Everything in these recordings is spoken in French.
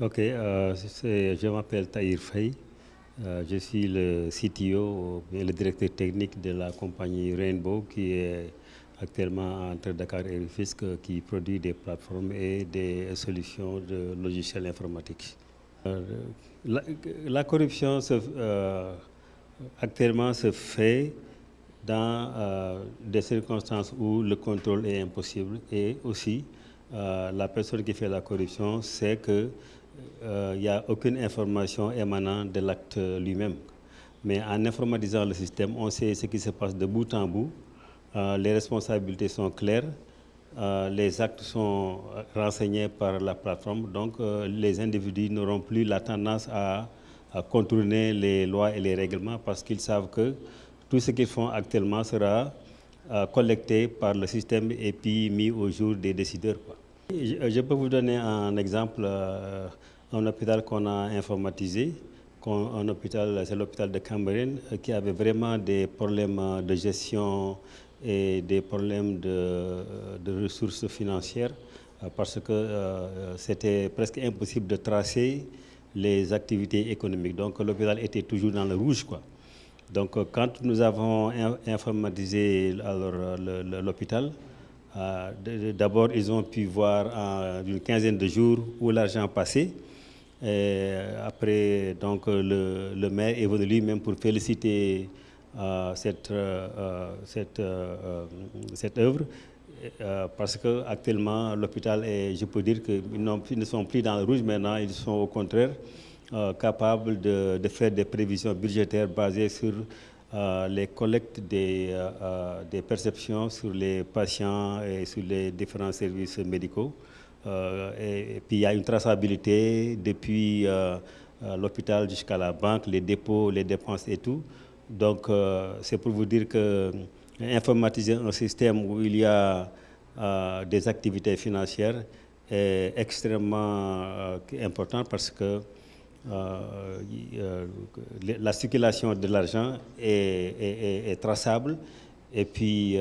Ok, je m'appelle Tahir Faye. Je suis le CTO et le directeur technique de la compagnie Rainbow qui est actuellement entre Dakar et Rufisque qui produit des plateformes et des solutions de logiciels informatiques. Euh, la, la corruption actuellement se fait dans des circonstances où le contrôle est impossible et aussi la personne qui fait la corruption sait que il n'y a aucune information émanant de l'acte lui-même. Mais en informatisant le système, on sait ce qui se passe de bout en bout. Les responsabilités sont claires. Les actes sont renseignés par la plateforme. Donc, les individus n'auront plus la tendance à contourner les lois et les règlements parce qu'ils savent que tout ce qu'ils font actuellement sera collecté par le système et puis mis au jour des décideurs, quoi. Je peux vous donner un exemple, un hôpital qu'on a informatisé, c'est l'hôpital de Cambérène, qui avait vraiment des problèmes de gestion et des problèmes de ressources financières, parce que c'était presque impossible de tracer les activités économiques. Donc l'hôpital était toujours dans le rouge, quoi. Donc quand nous avons informatisé l'hôpital, d'abord, ils ont pu voir en une quinzaine de jours où l'argent passait. Et après, donc, le maire est venu lui-même pour féliciter cette œuvre parce qu'actuellement, l'hôpital est, je peux dire qu'ils ne sont plus dans le rouge maintenant, ils sont au contraire capables de faire des prévisions budgétaires basées sur les collectes des perceptions sur les patients et sur les différents services médicaux. Et puis il y a une traçabilité depuis l'hôpital jusqu'à la banque, les dépôts, les dépenses et tout. Donc c'est pour vous dire que informatiser un système où il y a des activités financières est extrêmement important parce que la circulation de l'argent est traçable et puis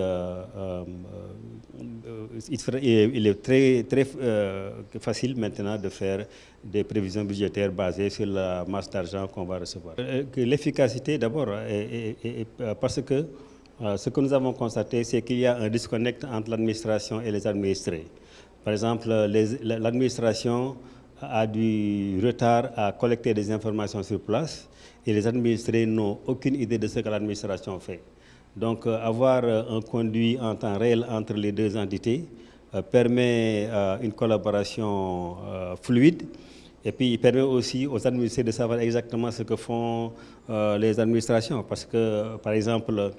il est très facile maintenant de faire des prévisions budgétaires basées sur la masse d'argent qu'on va recevoir. L'efficacité d'abord, parce que ce que nous avons constaté, c'est qu'il y a un disconnect entre l'administration et les administrés. Par exemple, l'administration a du retard à collecter des informations sur place et les administrés n'ont aucune idée de ce que l'administration fait. Donc avoir un conduit en temps réel entre les deux entités permet une collaboration fluide et puis il permet aussi aux administrés de savoir exactement ce que font les administrations parce que par exemple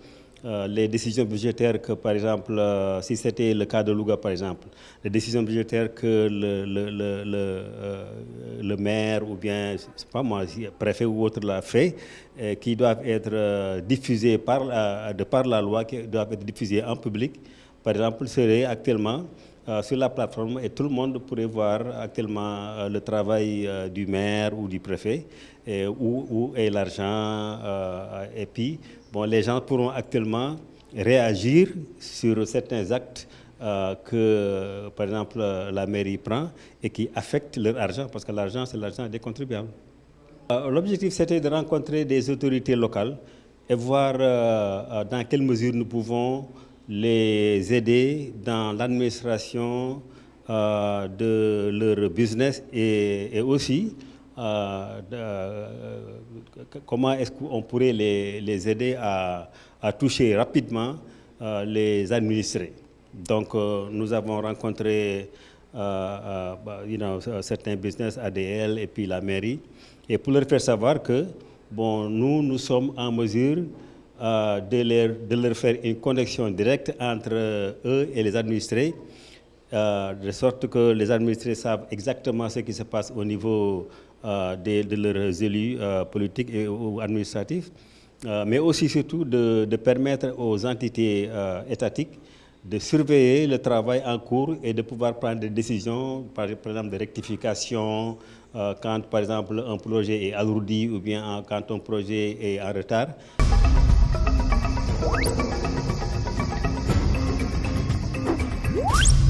les décisions budgétaires que, par exemple, si c'était le cas de Louga, par exemple, les décisions budgétaires que le maire ou bien, c'est pas moi, préfet ou autre l'a fait, qui doivent être diffusées de par la loi, qui doivent être diffusées en public, par exemple, seraient actuellement sur la plateforme et tout le monde pourrait voir actuellement le travail du maire ou du préfet, où est l'argent, et puis bon, les gens pourront actuellement réagir sur certains actes que, par exemple, la mairie prend et qui affectent leur argent, parce que l'argent, c'est l'argent des contribuables. L'objectif, c'était de rencontrer des autorités locales et voir dans quelle mesure nous pouvons les aider dans l'administration de leur business et aussi comment est-ce qu'on pourrait les aider à toucher rapidement les administrés. Donc nous avons rencontré certains business, ADL et puis la mairie, et pour leur faire savoir que bon, nous sommes en mesure de leur faire une connexion directe entre eux et les administrés, de sorte que les administrés savent exactement ce qui se passe au niveau de leurs élus politiques ou administratifs, mais aussi surtout de permettre aux entités étatiques de surveiller le travail en cours et de pouvoir prendre des décisions, par exemple de rectification, quand par exemple un projet est alourdi ou bien quand un projet est en retard. What?